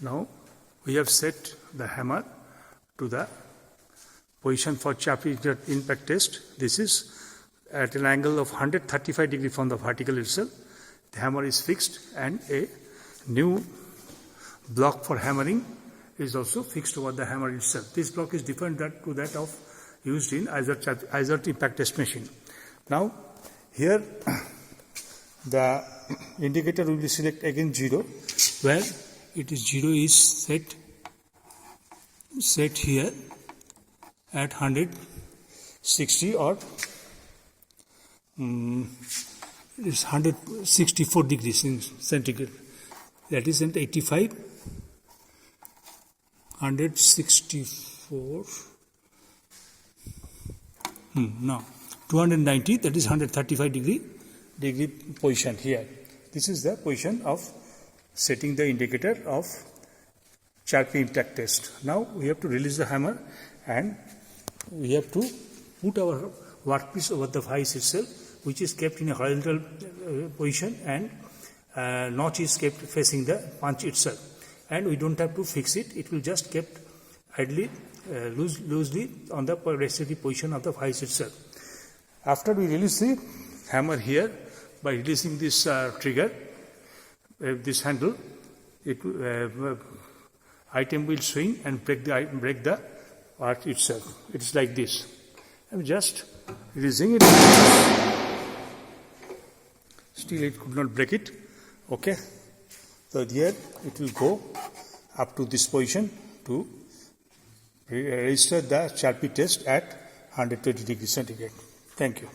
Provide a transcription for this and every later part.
Now we have set the hammer to the position for Chappie impact test. This is at an angle of 135 degree from the vertical itself. The hammer is fixed and a new block for hammering is also fixed over the hammer itself. This block is different to that of used in isert impact test machine. Now here the indicator will be select again 0, where it is 0 is set here at 160 or it is 164 degrees in centigrade. That is at 85, 164. No, 290. That is 135 degree position here. This is the position of setting the indicator of 5.Impact test. Now we have to release the hammer and we have to put our workpiece over the vise itself, which is kept in a horizontal position, and notch is kept facing the punch itself. And we don't have to fix it. It will just kept idly, loosely on the resting position of the vise itself. After we release the hammer here, by releasing this trigger, this handle, item will swing and break the part itself. It is like this. I'm just releasing it. Still it could not break it. Okay. So here it will go up to this position to register the Sharpie test at 120 degrees centigrade. Thank you.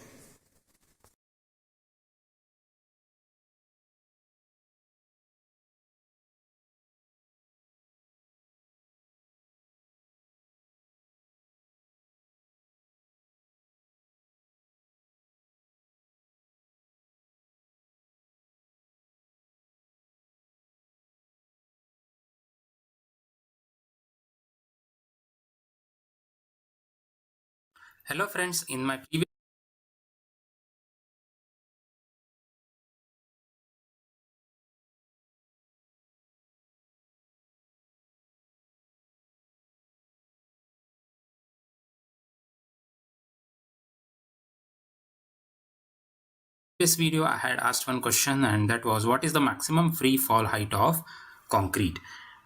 Hello friends, in my previous video I had asked one question, and that was, what is the maximum free fall height of concrete?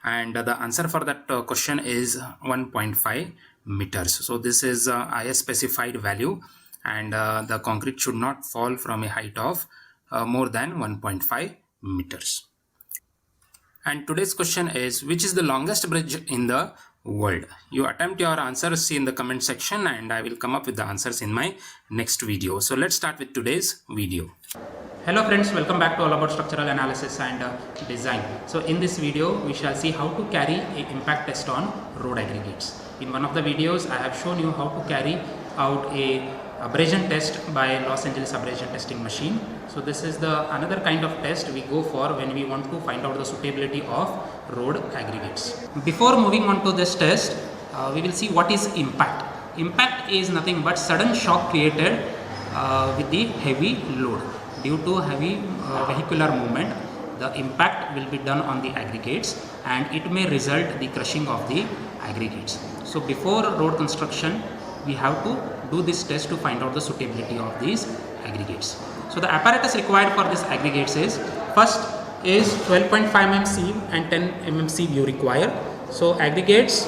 And the answer for that question is 1.5 meters. So this is a specified value, and the concrete should not fall from a height of more than 1.5 meters. And today's question is, which is the longest bridge in the world? You attempt your answers in the comment section, and I will come up with the answers in my next video. So let's start with today's video. Hello friends, welcome back to All About Structural Analysis and Design. So in this video, we shall see how to carry an impact test on road aggregates. In one of the videos, I have shown you how to carry out a abrasion test by Los Angeles abrasion testing machine. So this is the another kind of test we go for when we want to find out the suitability of road aggregates. Before moving on to this test, we will see what is impact. Impact is nothing but sudden shock created with the heavy load. Due to heavy vehicular movement, the impact will be done on the aggregates, and it may result the crushing of the aggregates. So before road construction, we have to do this test to find out the suitability of these aggregates. So the apparatus required for this aggregates is, first is 12.5 mm sieve and 10 mm sieve you require. So aggregates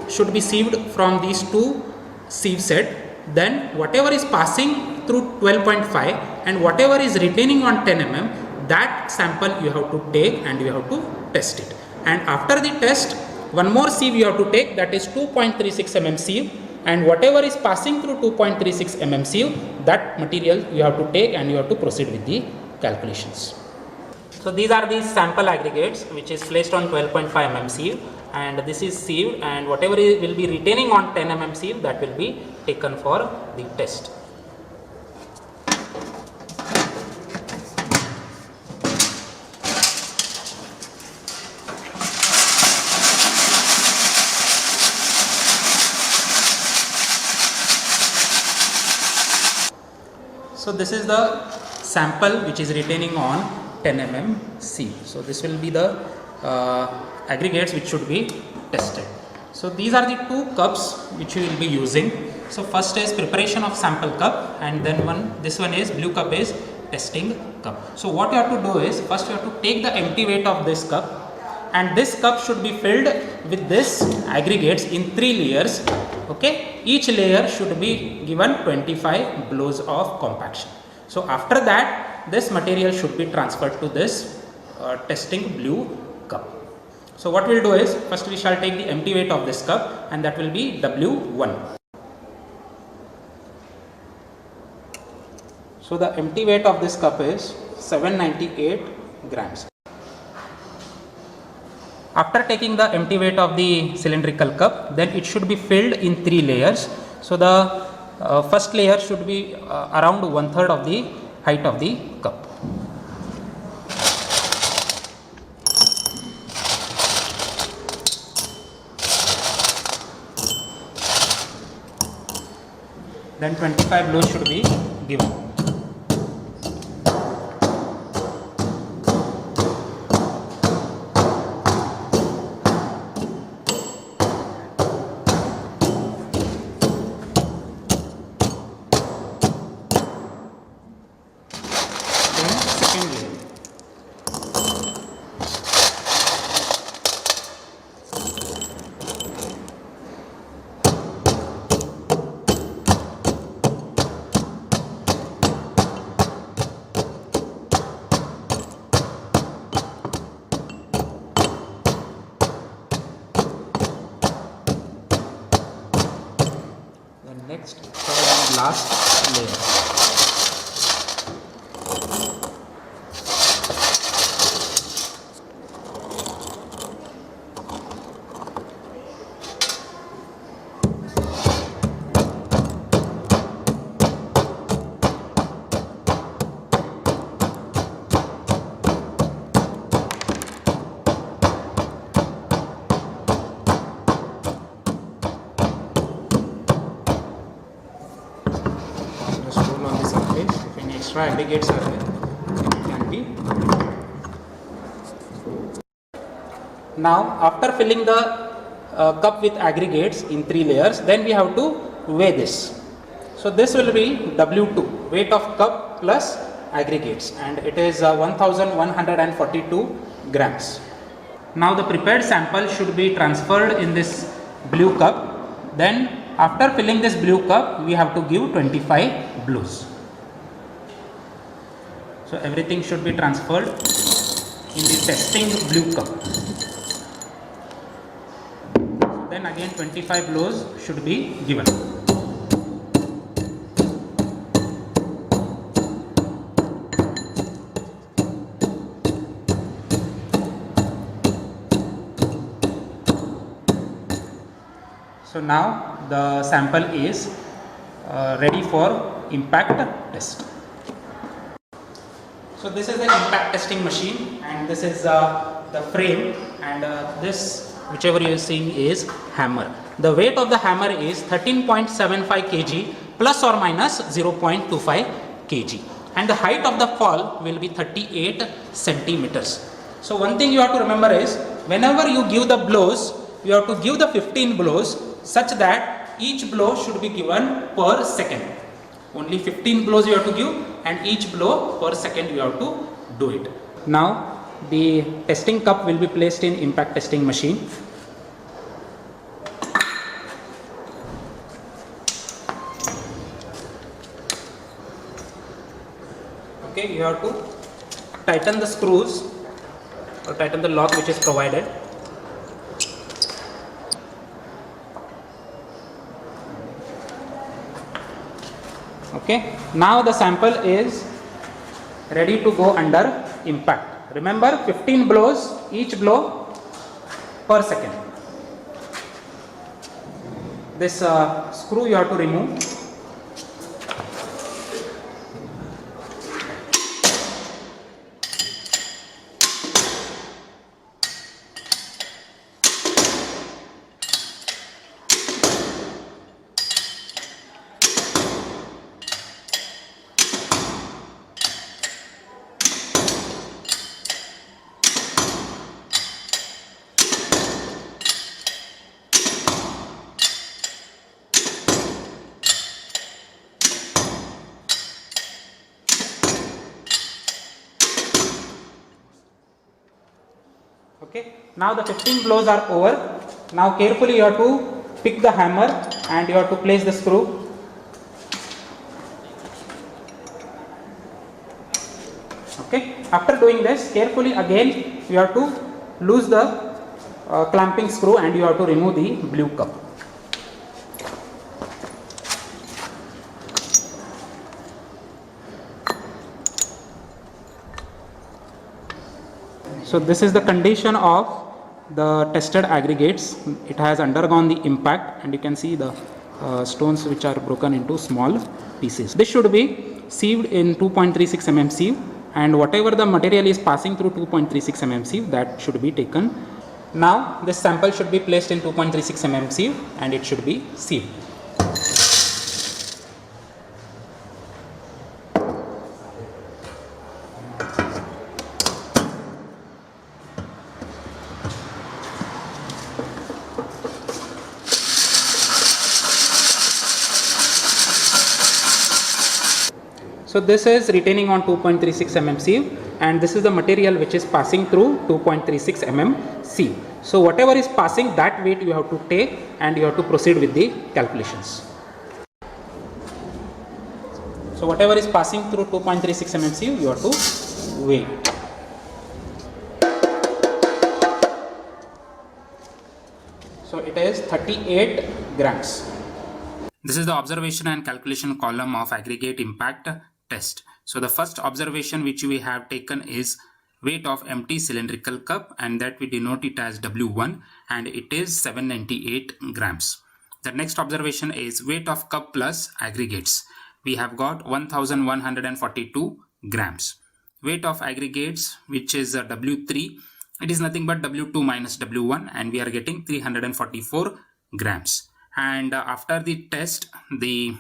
should be sieved from these two sieve set. Then whatever is passing through 12.5 and whatever is retaining on 10 mm, that sample you have to take and you have to test it. And after the test, one more sieve you have to take, that is 2.36 mm sieve, and whatever is passing through 2.36 mm sieve, that material you have to take and you have to proceed with the calculations. So these are the sample aggregates which is placed on 12.5 mm sieve, and this is sieved, and whatever will be retaining on 10 mm sieve, that will be taken for the test. So this is the sample which is retaining on 10 mm sieve. So this will be the aggregates which should be tested. So these are the two cups which we will be using. So first is preparation of sample cup, and then this one is blue cup is testing cup. So what you have to do is, first you have to take the empty weight of this cup, and this cup should be filled with this aggregates in 3 layers. Okay, each layer should be given 25 blows of compaction. So after that, this material should be transferred to this testing blue cup. So what we will do is, first we shall take the empty weight of this cup, and that will be W1. So the empty weight of this cup is 798 grams. After taking the empty weight of the cylindrical cup, then it should be filled in 3 layers. So the first layer should be around 1/3 of the height of the cup. Then 25 blows should be given. Then second layer. Next, third and last layer. Extra aggregates are there, it can be. Now after filling the cup with aggregates in 3 layers, then we have to weigh this. So this will be W2, weight of cup plus aggregates, and it is 1142 grams. Now the prepared sample should be transferred in this blue cup. Then after filling this blue cup, we have to give 25 blows. So everything should be transferred in the testing blue cup. Then again 25 blows should be given. So now the sample is ready for impact test. So this is the impact testing machine, and this is the frame, and this whichever you are seeing is hammer. The weight of the hammer is 13.75 kg plus or minus 0.25 kg, and the height of the fall will be 38 centimeters. So one thing you have to remember is, whenever you give the blows, you have to give the 15 blows such that each blow should be given per second. Only 15 blows you have to give, and each blow per second you have to do it. Now the testing cup will be placed in impact testing machine. Okay, you have to tighten the screws or tighten the lock which is provided. Okay, now the sample is ready to go under impact. Remember, 15 blows, each blow per second. This screw you have to remove. Okay, now the 15 blows are over. Now carefully you have to pick the hammer and you have to place the screw. Okay, after doing this, carefully again you have to loose the clamping screw and you have to remove the blue cup. So this is the condition of the tested aggregates. It has undergone the impact and you can see the stones which are broken into small pieces. This should be sieved in 2.36 mm sieve, and whatever the material is passing through 2.36 mm sieve, that should be taken. Now this sample should be placed in 2.36 mm sieve and it should be sieved. So this is retaining on 2.36 mm sieve, and this is the material which is passing through 2.36 mm sieve. So whatever is passing, that weight you have to take and you have to proceed with the calculations. So whatever is passing through 2.36 mm sieve, you have to weigh. So it is 38 grams. This is the observation and calculation column of aggregate impact test. So the first observation which we have taken is weight of empty cylindrical cup, and that we denote it as W1, and it is 798 grams. The next observation is weight of cup plus aggregates. We have got 1142 grams. Weight of aggregates, which is W3, it is nothing but W2 minus W1, and we are getting 344 grams. And after the test, the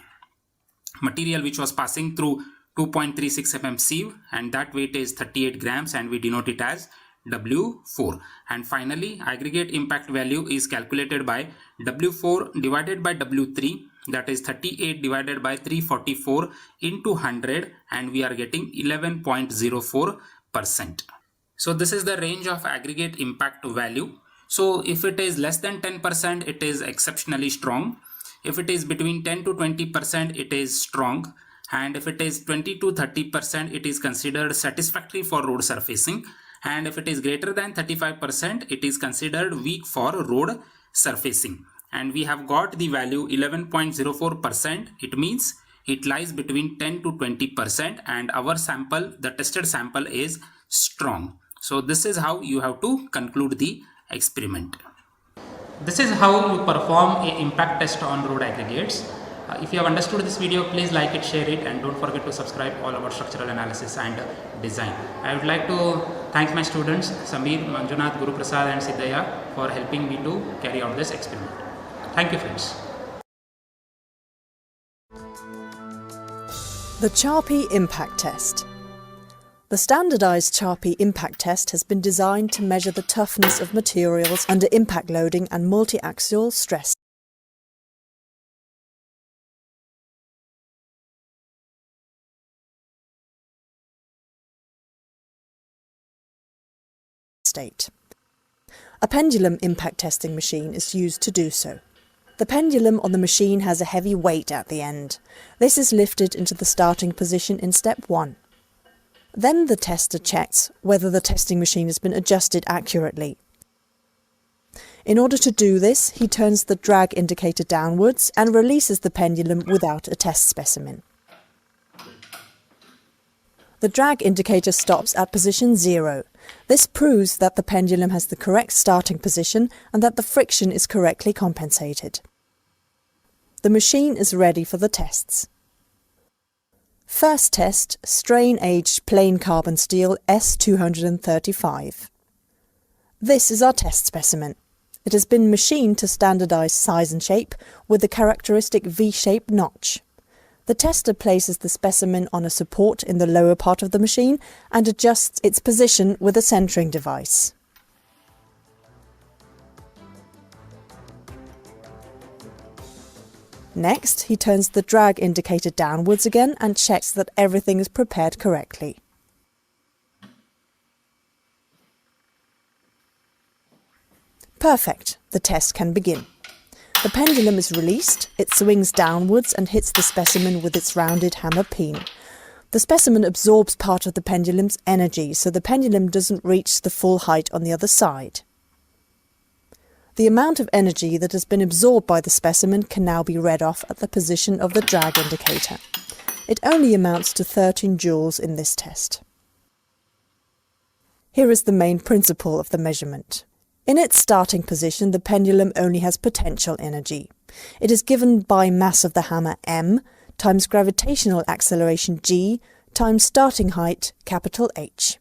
material which was passing through 2.36 mm sieve, and that weight is 38 grams, and we denote it as W4. And finally, aggregate impact value is calculated by W4 divided by W3, that is 38 divided by 344 into 100, and we are getting 11.04%. So this is the range of aggregate impact value. So if it is less than 10%, it is exceptionally strong. If it is between 10 to 20%, it is strong. And if it is 20 to 30%, it is considered satisfactory for road surfacing. And if it is greater than 35%, it is considered weak for road surfacing. And we have got the value 11.04%. It means it lies between 10 to 20%, and our sample, the tested sample, is strong. So this is how you have to conclude the experiment. This is how you perform an impact test on road aggregates. If you have understood this video, please like it, share it, and don't forget to subscribe all about structural analysis and design. I would like to thank my students Samir, Manjunath, Guru Prasad and Siddhaya for helping me to carry out this experiment. Thank you, friends. The 5.Impact test. The standardized 5.Impact test has been designed to measure the toughness of materials under impact loading and multi-axial stress state. A pendulum impact testing machine is used to do so. The pendulum on the machine has a heavy weight at the end. This is lifted into the starting position in step 1. Then the tester checks whether the testing machine has been adjusted accurately. In order to do this, he turns the drag indicator downwards and releases the pendulum without a test specimen. The drag indicator stops at position 0. This proves that the pendulum has the correct starting position and that the friction is correctly compensated. The machine is ready for the tests. First test, strain-aged plain carbon steel S235. This is our test specimen. It has been machined to standardized size and shape with the characteristic V-shaped notch. The tester places the specimen on a support in the lower part of the machine and adjusts its position with a centering device. Next, he turns the drag indicator downwards again and checks that everything is prepared correctly. Perfect. The test can begin. The pendulum is released, it swings downwards and hits the specimen with its rounded hammer peen. The specimen absorbs part of the pendulum's energy, so the pendulum doesn't reach the full height on the other side. The amount of energy that has been absorbed by the specimen can now be read off at the position of the drag indicator. It only amounts to 13 joules in this test. Here is the main principle of the measurement. In its starting position, the pendulum only has potential energy. It is given by mass of the hammer m times gravitational acceleration g times starting height capital H.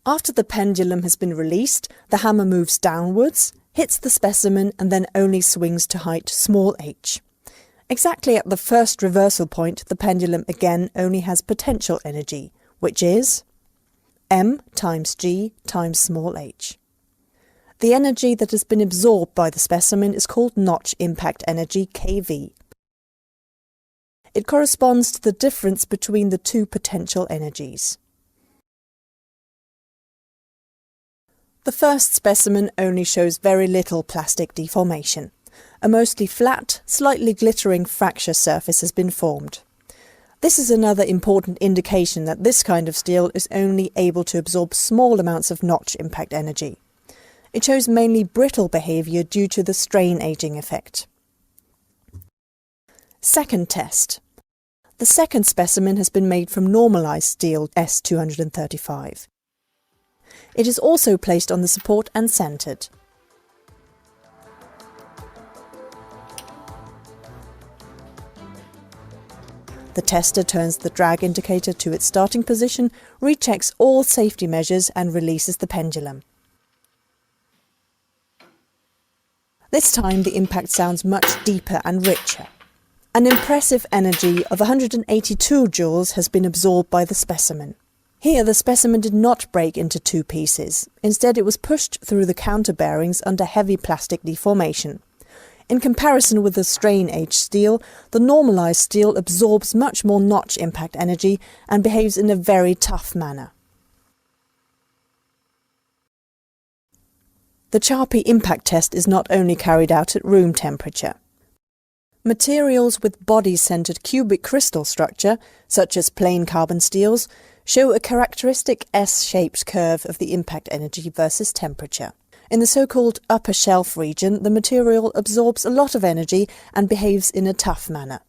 After the pendulum has been released, the hammer moves downwards, hits the specimen and then only swings to height small h. Exactly at the first reversal point, the pendulum again only has potential energy, which is m times g times small h. The energy that has been absorbed by the specimen is called notch impact energy, kV. It corresponds to the difference between the two potential energies. The first specimen only shows very little plastic deformation. A mostly flat, slightly glittering fracture surface has been formed. This is another important indication that this kind of steel is only able to absorb small amounts of notch impact energy. It shows mainly brittle behaviour due to the strain aging effect. Second test. The second specimen has been made from normalised steel S235. It is also placed on the support and centred. The tester turns the drag indicator to its starting position, rechecks all safety measures and releases the pendulum. This time the impact sounds much deeper and richer. An impressive energy of 182 joules has been absorbed by the specimen. Here the specimen did not break into two pieces. Instead it was pushed through the counter bearings under heavy plastic deformation. In comparison with the strain-aged steel, the normalised steel absorbs much more notch impact energy and behaves in a very tough manner. The 5.Impact test is not only carried out at room temperature. Materials with body-centered cubic crystal structure, such as plain carbon steels, show a characteristic S-shaped curve of the impact energy versus temperature. In the so-called upper shelf region, the material absorbs a lot of energy and behaves in a tough manner.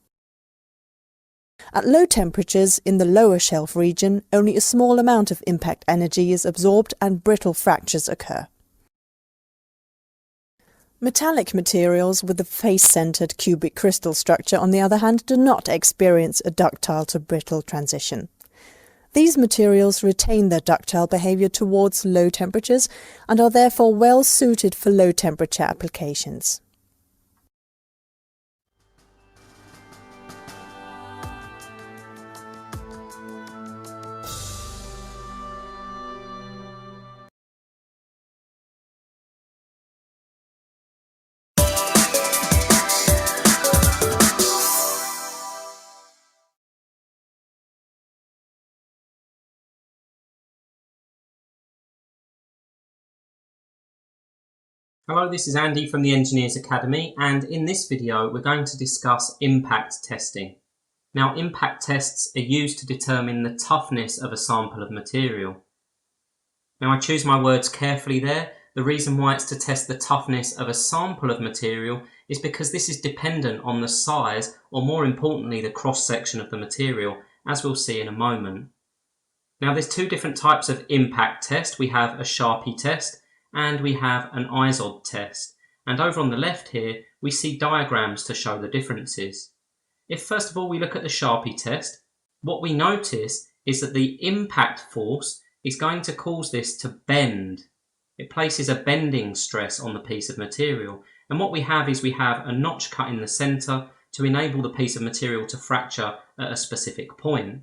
At low temperatures, in the lower shelf region, only a small amount of impact energy is absorbed and brittle fractures occur. Metallic materials with a face-centered cubic crystal structure, on the other hand, do not experience a ductile to brittle transition. These materials retain their ductile behavior towards low temperatures and are therefore well suited for low temperature applications. Hello, this is Andy from the Engineers Academy, and in this video we're going to discuss impact testing. Now, impact tests are used to determine the toughness of a sample of material. Now, I choose my words carefully there. The reason why it's to test the toughness of a sample of material is because this is dependent on the size, or more importantly, the cross-section of the material, as we'll see in a moment. Now, there's two different types of impact test. We have a Sharpie test and we have an ISOD test. And over on the left here, we see diagrams to show the differences. If first of all we look at the Sharpie test, what we notice is that the impact force is going to cause this to bend. It places a bending stress on the piece of material. And what we have is we have a notch cut in the centre to enable the piece of material to fracture at a specific point.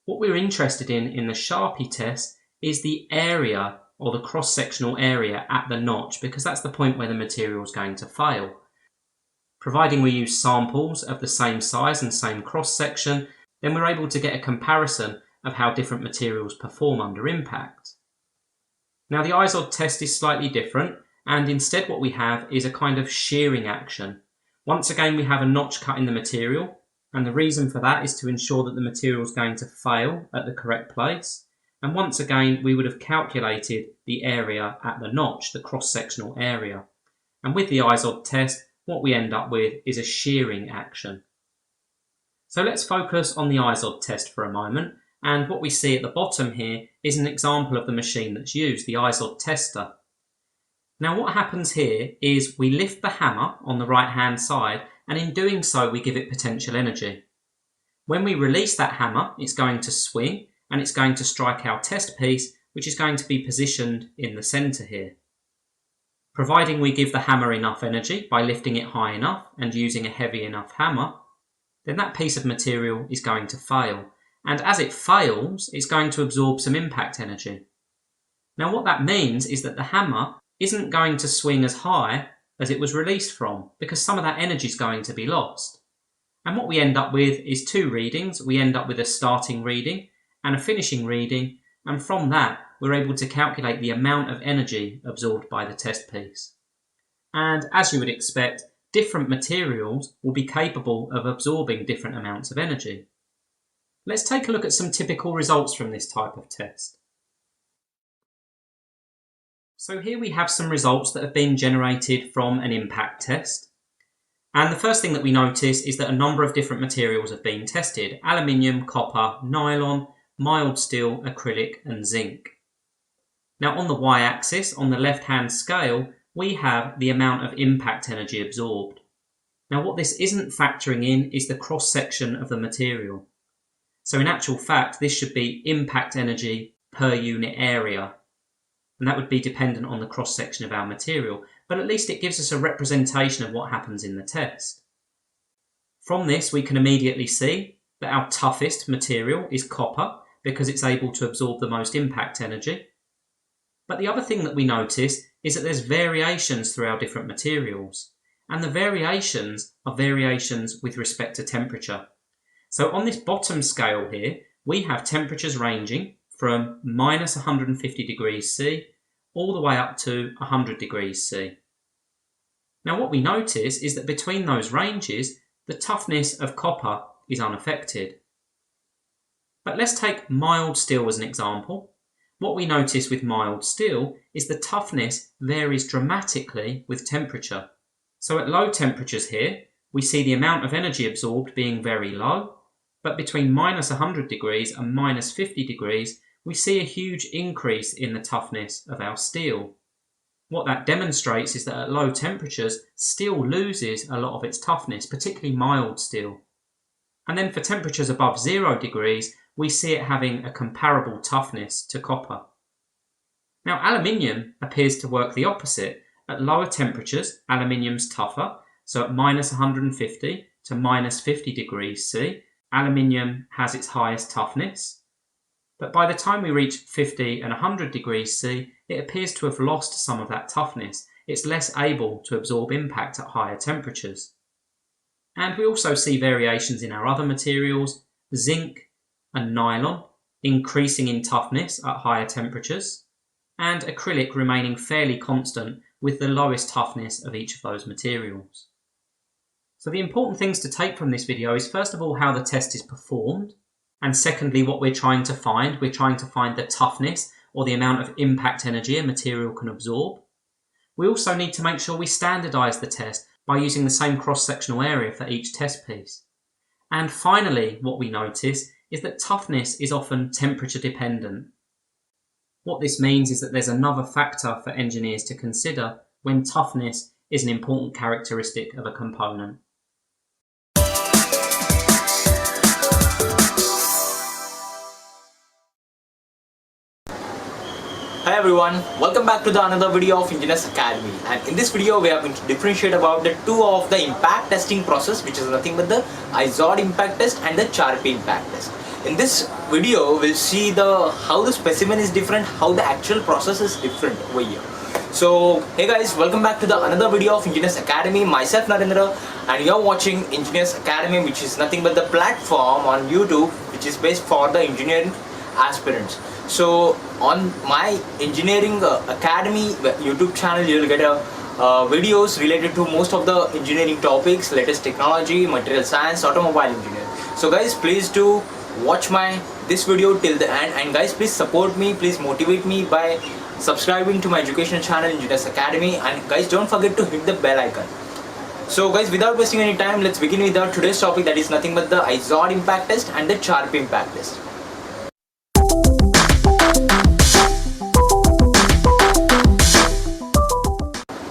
What we're interested in the Sharpie test is the area or the cross-sectional area at the notch, because that's the point where the material is going to fail. Providing we use samples of the same size and same cross-section, then we're able to get a comparison of how different materials perform under impact. Now the ISOD test is slightly different, and instead what we have is a kind of shearing action. Once again we have a notch cut in the material, and the reason for that is to ensure that the material is going to fail at the correct place. And once again we would have calculated the area at the notch, the cross-sectional area. And with the ISOD test, what we end up with is a shearing action. So let's focus on the ISOD test for a moment, and what we see at the bottom here is an example of the machine that's used, the ISOD tester. Now what happens here is we lift the hammer on the right hand side, and in doing so we give it potential energy. When we release that hammer, it's going to swing and it's going to strike our test piece, which is going to be positioned in the centre here. Providing we give the hammer enough energy by lifting it high enough and using a heavy enough hammer, then that piece of material is going to fail. And as it fails, it's going to absorb some impact energy. Now what that means is that the hammer isn't going to swing as high as it was released from, because some of that energy is going to be lost. And what we end up with is two readings. We end up with a starting reading and a finishing reading, and from that we're able to calculate the amount of energy absorbed by the test piece. And as you would expect, different materials will be capable of absorbing different amounts of energy. Let's take a look at some typical results from this type of test. So here we have some results that have been generated from an impact test. And the first thing that we notice is that a number of different materials have been tested: aluminium, copper, nylon, mild steel, acrylic and zinc. Now on the y-axis, on the left-hand scale, we have the amount of impact energy absorbed. Now what this isn't factoring in is the cross-section of the material. So in actual fact, this should be impact energy per unit area. And that would be dependent on the cross-section of our material, but at least it gives us a representation of what happens in the test. From this, we can immediately see that our toughest material is copper, because it's able to absorb the most impact energy. But the other thing that we notice is that there's variations through our different materials, and the variations are variations with respect to temperature. So on this bottom scale here, we have temperatures ranging from minus 150 degrees C all the way up to 100 degrees C. Now what we notice is that between those ranges, the toughness of copper is unaffected. But let's take mild steel as an example. What we notice with mild steel is the toughness varies dramatically with temperature. So at low temperatures here, we see the amount of energy absorbed being very low, but between minus 100 degrees and minus 50 degrees, we see a huge increase in the toughness of our steel. What that demonstrates is that at low temperatures, steel loses a lot of its toughness, particularly mild steel. And then for temperatures above 0 degrees, we see it having a comparable toughness to copper. Now aluminium appears to work the opposite. At lower temperatures, aluminium's tougher, so at minus 150 to minus 50 degrees C, aluminium has its highest toughness. But by the time we reach 50 and 100 degrees C, it appears to have lost some of that toughness. It's less able to absorb impact at higher temperatures. And we also see variations in our other materials, zinc and nylon increasing in toughness at higher temperatures, and acrylic remaining fairly constant with the lowest toughness of each of those materials. So the important things to take from this video is first of all how the test is performed, and secondly what we're trying to find. We're trying to find the toughness or the amount of impact energy a material can absorb. We also need to make sure we standardise the test by using the same cross-sectional area for each test piece. And finally, what we notice is that toughness is often temperature dependent. What this means is that there's another factor for engineers to consider when toughness is an important characteristic of a component. Hi everyone, welcome back to another video of Engineers Academy, and in this video we are going to differentiate about the two of the impact testing process, which is nothing but the ISOD impact test and the Charpy impact test. In this video we'll see how the specimen is different, how the actual process is different over here. So hey guys, welcome back to another video of Engineers Academy. Myself Narendra, and you're watching Engineers Academy, which is nothing but the platform on YouTube which is based for the engineering aspirants. So on my engineering academy YouTube channel, you'll get videos related to most of the engineering topics, latest technology, material science, automobile engineering. So guys, please do watch this video till the end, and guys, please support me, please motivate me by subscribing to my education channel Engineers Academy, and guys, don't forget to hit the bell icon. So guys, without wasting any time, let's begin with our today's topic, that is nothing but the IZOD impact test and the CHARP impact test.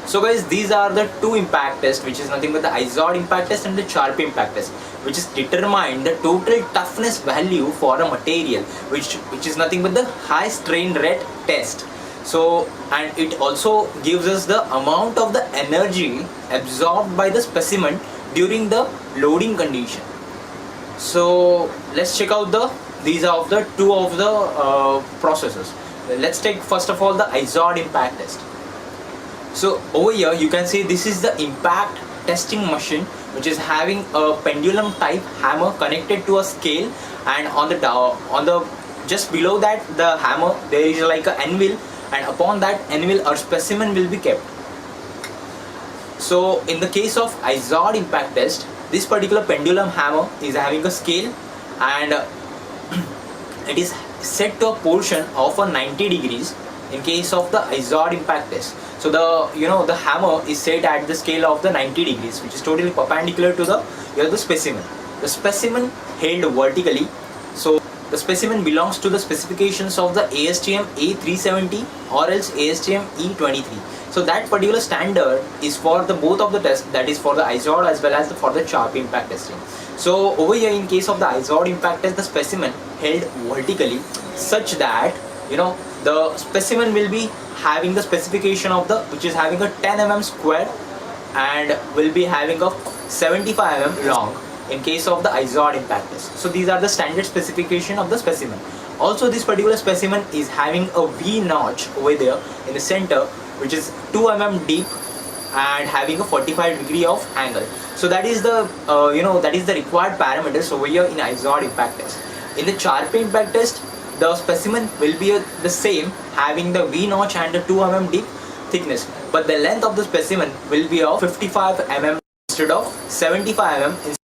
So guys, these are the two impact tests, which is nothing but the IZOD impact test and the CHARP impact test, which is determine the total toughness value for a material, which is nothing but the high strain rate test. So, and it also gives us the amount of the energy absorbed by the specimen during the loading condition. So let's check out these are the two of the processes. Let's take first of all the IZOD impact test. So over here you can see this is the impact testing machine, which is having a pendulum type hammer connected to a scale, and on the just below that the hammer there is like an anvil, and upon that anvil a specimen will be kept. So in the case of IZOD impact test, this particular pendulum hammer is having a scale, and it is set to a portion of a 90 degrees in case of the IZOD impact test. So the hammer is set at the scale of the 90 degrees, which is totally perpendicular to the specimen. The specimen held vertically. So the specimen belongs to the specifications of the ASTM A370 or else ASTM E23. So that particular standard is for the both of the tests, that is for the IZOD as well as for the CHARP impact testing. So over here in case of the IZOD impact test, the specimen held vertically such that the specimen will be having the specification of which is having a 10 mm square and will be having a 75 mm long in case of the IZOD impact test. So these are the standard specification of the specimen. Also this particular specimen is having a V notch over there in the center, which is 2 mm deep and having a 45 degree of angle. So that is the that is the required parameters over here in IZOD impact test. In the CHARP impact test, the specimen will be the same, having the V notch and the 2 mm deep thickness, but the length of the specimen will be of 55 mm instead of 75 mm.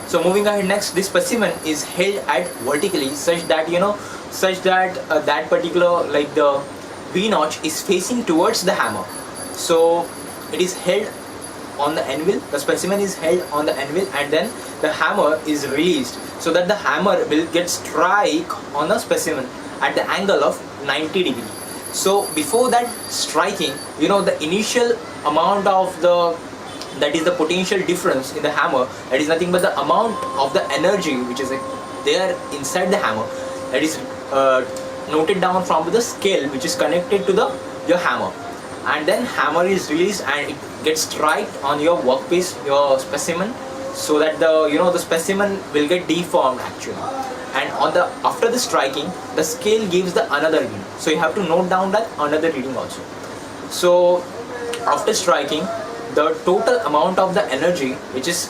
So moving ahead, next, this specimen is held at vertically such that that particular, like the V notch is facing towards the hammer. So it is held on the anvil, the specimen is held on the anvil, and then the hammer is released so that the hammer will get strike on the specimen at the angle of 90 degree. So before that striking, the initial amount of that is the potential difference in the hammer, that is nothing but the amount of the energy which is there inside the hammer, that is noted down from the scale which is connected to your hammer, and then hammer is released and it gets strike on your workpiece, your specimen, so that the specimen will get deformed actually. And after the striking, the scale gives the another reading, so you have to note down that another reading also. So after striking, the total amount of the energy which is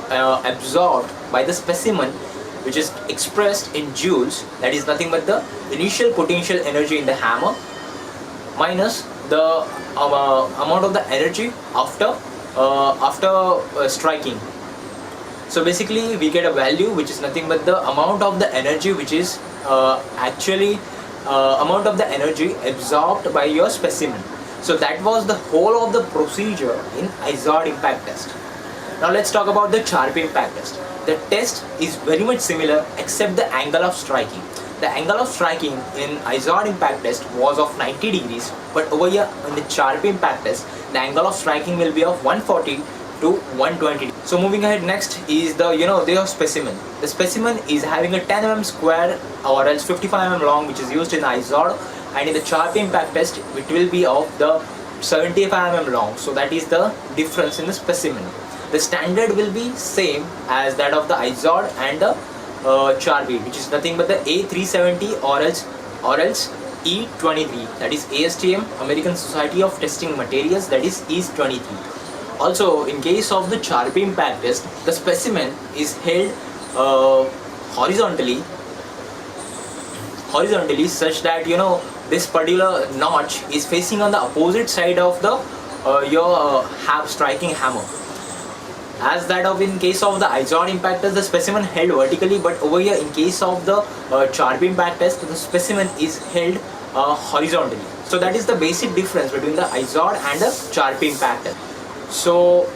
absorbed by the specimen, which is expressed in joules, that is nothing but the initial potential energy in the hammer minus the amount of the energy after striking. So basically we get a value which is nothing but the amount of the energy which is amount of the energy absorbed by your specimen. So that was the whole of the procedure in IZOD impact test. Now let's talk about the CHARP impact test. The test is very much similar except the angle of striking. The angle of striking in IZOD impact test was of 90 degrees, but over here in the CHARP impact test, the angle of striking will be of 140 to 120. So moving ahead, next is the specimen. The specimen is having a 10 mm square or else 55 mm long, which is used in IZOD, and in the CHARP impact test it will be of the 75 mm long. So that is the difference in the specimen. The standard will be same as that of the IZOD and the CHARP, which is nothing but the A370 or else E23, that is ASTM, American Society of Testing Materials, that is E23. Also, in case of the CHARP impact test, the specimen is held horizontally horizontally such that this particular notch is facing on the opposite side of the your striking hammer. As that of in case of the IZOD impact test, the specimen held vertically, but over here in case of the sharp impact test, the specimen is held horizontally. So that is the basic difference between the IZOD and the sharp impact test. So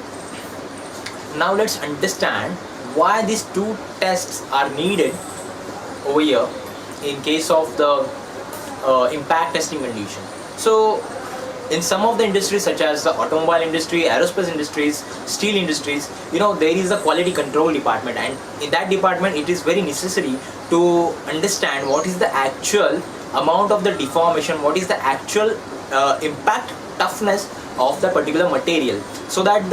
now let's understand why these two tests are needed over here in case of the impact testing condition. So in some of the industries such as the automobile industry, aerospace industries, steel industries, there is a quality control department, and in that department it is very necessary to understand what is the actual amount of the deformation, what is the actual impact toughness of the particular material, so that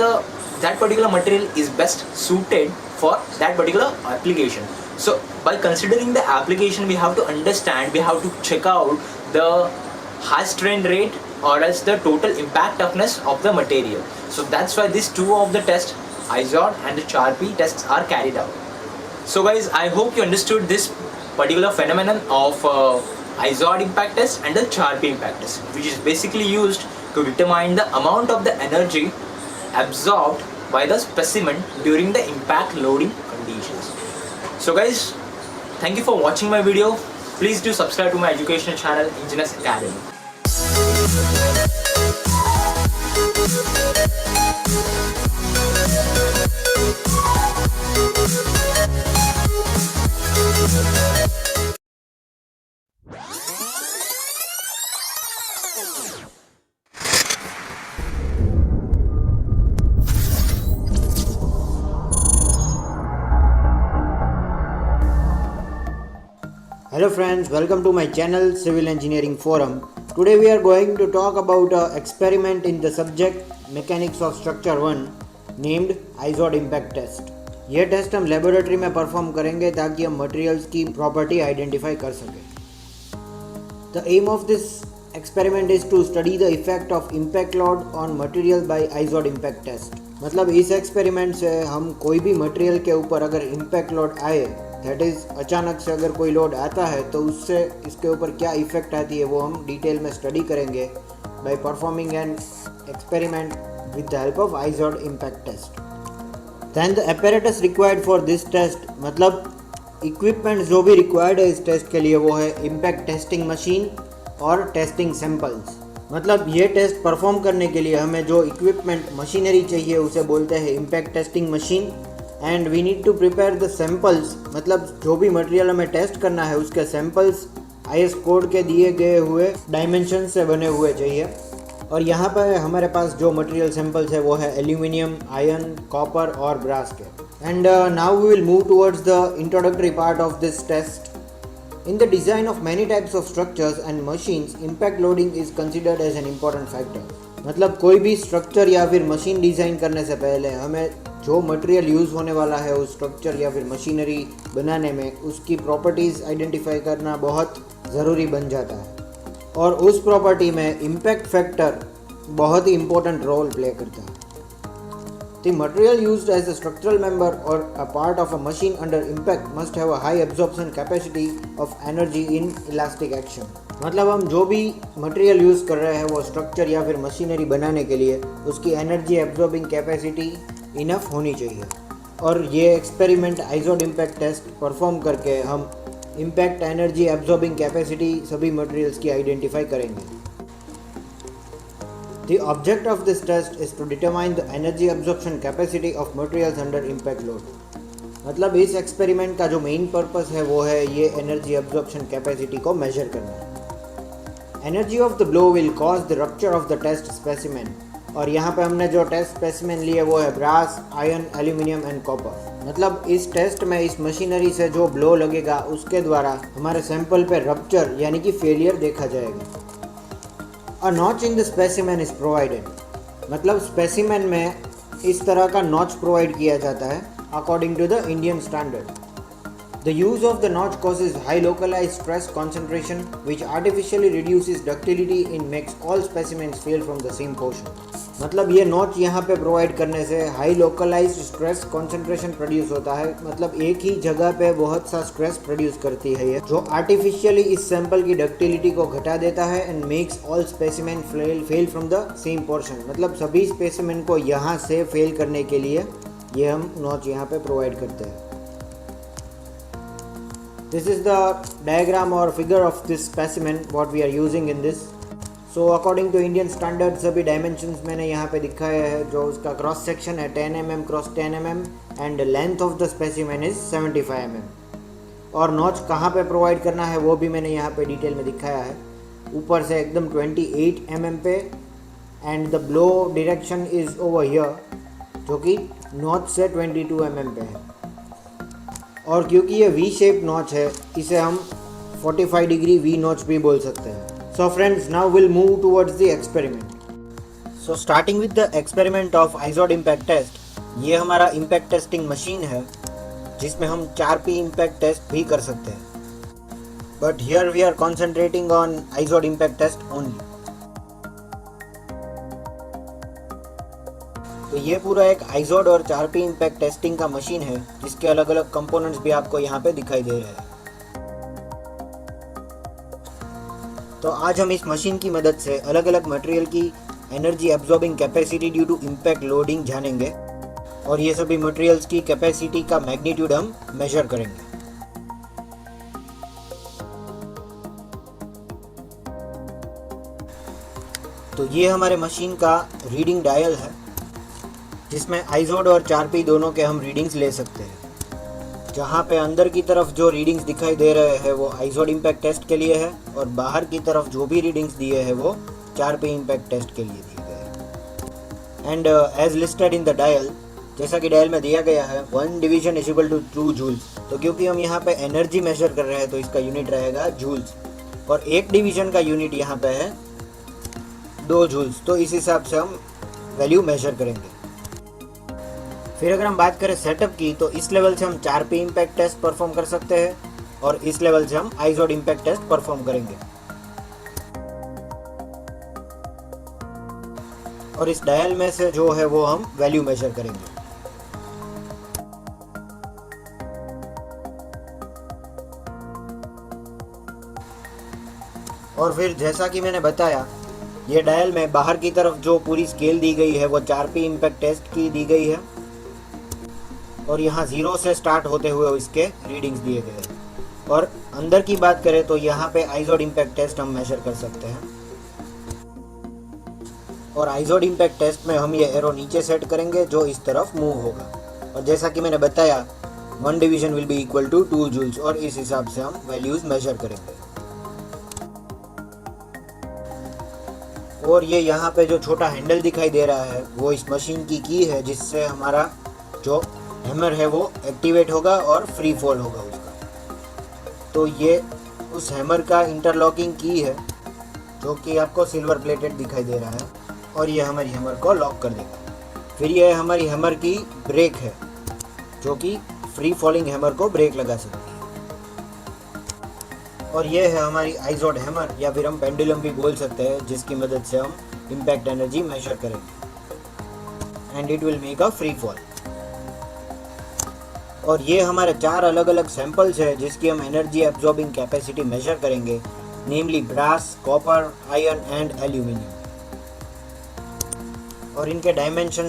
that particular material is best suited for that particular application. So by considering the application, we have to understand, we have to check out the high strain rate or else the total impact toughness of the material. So that's why these two of the tests, IZOD and the Charpy tests, are carried out. So guys, I hope you understood this particular phenomenon of IZOD impact test and the Charpy impact test, which is basically used to determine the amount of the energy absorbed by the specimen during the impact loading conditions. So guys, thank you for watching my video. Please do subscribe to my educational channel, Engineers Academy. Hello friends, welcome to my channel Civil Engineering Forum. Today we are going to talk about an experiment in the subject Mechanics of Structure 1 named IZOD Impact Test. यह test हम laboratory में perform करेंगे ताकि हम materials की property identify कर सकें. The aim of this experiment is to study the effect of impact load on material by IZOD impact test. मतलब इस एक्सपेरिमेंट से हम कोई भी मटेरियल के ऊपर अगर इम्पैक्ट लोड आए, दैट इज़ अचानक से अगर कोई लोड आता है तो उससे इसके ऊपर क्या इफ़ेक्ट आती है वो हम डिटेल में स्टडी करेंगे by performing an experiment with the help of IZOD impact test. Then the apparatus required for this test, मतलब इक्विपमेंट जो भी रिक्वायर्ड है इस टेस्ट के लिए वो है इम्पैक्ट टेस्टिंग मशीन और टेस्टिंग सैंपल्स. मतलब ये टेस्ट परफॉर्म करने के लिए हमें जो इक्विपमेंट मशीनरी चाहिए उसे बोलते हैं impact testing machine. And we need to prepare the samples, मतलब जो भी मटेरियल हमें टेस्ट करना है उसके सैंपल्स IS कोड के दिए गए हुए डायमेंशन से बने हुए चाहिए. और यहाँ पर हमारे पास जो मटेरियल सैंपल्स है वो है एल्यूमिनियम, आयरन, कॉपर और ब्रास के. And now we will move towards the introductory part of this test. In the design of many types of structures and machines, impact loading is considered as an important factor. मतलब कोई भी structure या फिर machine design करने से पहले हमें जो मटेरियल यूज़ होने वाला है उस स्ट्रक्चर या फिर मशीनरी बनाने में उसकी प्रॉपर्टीज़ आइडेंटिफाई करना बहुत ज़रूरी बन जाता है. और उस प्रॉपर्टी में इम्पैक्ट फैक्टर बहुत ही इम्पोर्टेंट रोल प्ले करता है. The material used as a structural member or a part of a machine under impact must have a high absorption capacity of energy in elastic action. मतलब हम जो भी material use कर रहे हैं वो स्ट्रक्चर या फिर मशीनरी बनाने के लिए उसकी एनर्जी एब्जॉर्बिंग कैपेसिटी इनफ होनी चाहिए. और ये experiment IZOD impact test perform करके हम इम्पैक्ट एनर्जी एब्जॉर्बिंग कैपेसिटी सभी मटेरियल्स की आइडेंटिफाई करेंगे. The object of this test is to determine the energy absorption capacity of materials under impact load. मतलब इस एक्सपेरिमेंट का जो मेन पर्पस है वो है ये एनर्जी एब्जॉर्प्शन कैपेसिटी को मेजर करना. Energy of the blow will cause the rupture of the test specimen. और यहाँ पे हमने जो टेस्ट स्पेसिमेन लिए वो है brass, iron, aluminium and copper. मतलब इस टेस्ट में इस मशीनरी से जो ब्लो लगेगा उसके द्वारा हमारे सैंपल पे रप्चर यानी कि फेलियर देखा जाएगा. A notch in the specimen is provided. मतलब स्पेसिमेन में इस तरह का नॉच प्रोवाइड किया जाता है according to the Indian standard. The use of the notch causes high localized stress concentration which artificially reduces ductility and makes all specimens fail from the same portion. मतलब ये notch यहाँ पे provide करने से high localised stress concentration produce होता है, मतलब एक ही जगह पे बहुत सा स्ट्रेस प्रोड्यूस करती है ये, जो आर्टिफिशियली इस सैंपल की डक्टिलिटी को घटा देता है and makes all specimen fell from the same portion. मतलब सभी स्पेसिमेन को यहाँ से फेल करने के लिए ये हम नॉच यहाँ पे प्रोवाइड करते हैं। This is the diagram or figure of this specimen what we are using in this. So according to Indian standards सभी dimensions मैंने यहाँ पे दिखाया है। जो उसका क्रॉस सेक्शन है 10 mm cross 10 mm and length of the specimen is 75 mm। और नॉच कहाँ पे प्रोवाइड करना है वो भी मैंने यहाँ पे डिटेल में दिखाया है। ऊपर से एकदम 28 mm पे and the blow direction is over here, जो कि नॉच से 22 mm पे है। और क्योंकि ये वी शेप नॉच है, इसे हम 45 डिग्री वी नॉच भी बोल सकते हैं। So friends, now will move towards the experiment. So starting with the experiment of Izod impact test. ये हमारा इम्पैक्ट टेस्टिंग मशीन है जिसमें हम 4P इम्पैक्ट टेस्ट भी कर सकते हैं, but here we are concentrating on Izod impact test only. तो ये पूरा एक आइजोड और 4P इम्पैक्ट टेस्टिंग का मशीन है जिसके अलग अलग कंपोनेंट्स भी आपको यहाँ पे दिखाई दे रहे हैं। तो आज हम इस मशीन की मदद से अलग अलग मटेरियल की energy absorbing capacity due to impact loading जानेंगे और ये सभी मटेरियल्स की कैपेसिटी का मैग्नीट्यूड हम मेजर करेंगे। तो ये हमारे मशीन का रीडिंग डायल है जिसमें आइजोड और 4P दोनों के हम रीडिंग्स ले सकते हैं। जहाँ पे अंदर की तरफ जो रीडिंग्स दिखाई दे रहे हैं वो आइजोड इम्पैक्ट टेस्ट के लिए है और बाहर की तरफ जो भी रीडिंग्स दिए हैं वो 4P इम्पैक्ट टेस्ट के लिए दिए गए हैं। And as listed in the dial, जैसा कि डायल में दिया गया है 1 division is equal to 2 joules. तो क्योंकि हम यहाँ पे एनर्जी मेजर कर रहे हैं तो इसका यूनिट रहेगा जूल्स, और 1 डिवीजन का यूनिट यहाँ पे है 2 जूल्स। तो इस हिसाब से हम वैल्यू मेजर करेंगे। फिर अगर हम बात करें सेटअप की, तो इस लेवल से हम 4P इम्पैक्ट टेस्ट परफॉर्म कर सकते हैं और इस लेवल से हम आइजोड इम्पैक्ट टेस्ट परफॉर्म करेंगे। और इस डायल में से जो है वो हम वैल्यू मेजर करेंगे। और फिर जैसा कि मैंने बताया, ये डायल में बाहर की तरफ जो पूरी स्केल दी गई है वो 4P इम्पैक्ट टेस्ट की दी गई है और यहाँ 0 से स्टार्ट होते हुए इसके रीडिंग्स दिए गए हैं। और अंदर की बात करें तो यहाँ पे आइजोड इम्पैक्ट टेस्ट हम मेजर कर सकते हैं। और आइजोड इम्पैक्ट टेस्ट में हम ये एरो नीचे सेट करेंगे जो इस तरफ मूव होगा। और जैसा कि मैंने बताया 1 division will be equal to 2 joules और इस हिसाब से हम वैल्यूज मेजर करेंगे। और ये यहाँ पे जो छोटा हैंडल दिखाई दे रहा है वो इस मशीन की की है जिससे हमारा जो हैमर है वो एक्टिवेट होगा और फ्री फॉल होगा उसका। तो ये उस हैमर का इंटरलॉकिंग की है जो कि आपको सिल्वर प्लेटेड दिखाई दे रहा है और ये हमारी हैमर को लॉक कर देगा। फिर ये हमारी हैमर की ब्रेक है जो कि फ्री फॉलिंग हैमर को ब्रेक लगा सकती है। और ये है हमारी आइजोड हैमर या फिर हम पेंडुलम भी बोल सकते हैं, जिसकी मदद से हम इम्पैक्ट एनर्जी मेजर करेंगे and it will make a free fall. और ये हमारे 4 अलग अलग सैंपल्स है जिसकी हम एनर्जी एब्जॉर्बिंग कैपेसिटी मेजर करेंगे, namely brass, copper, iron and aluminium. और इनके डायमेंशन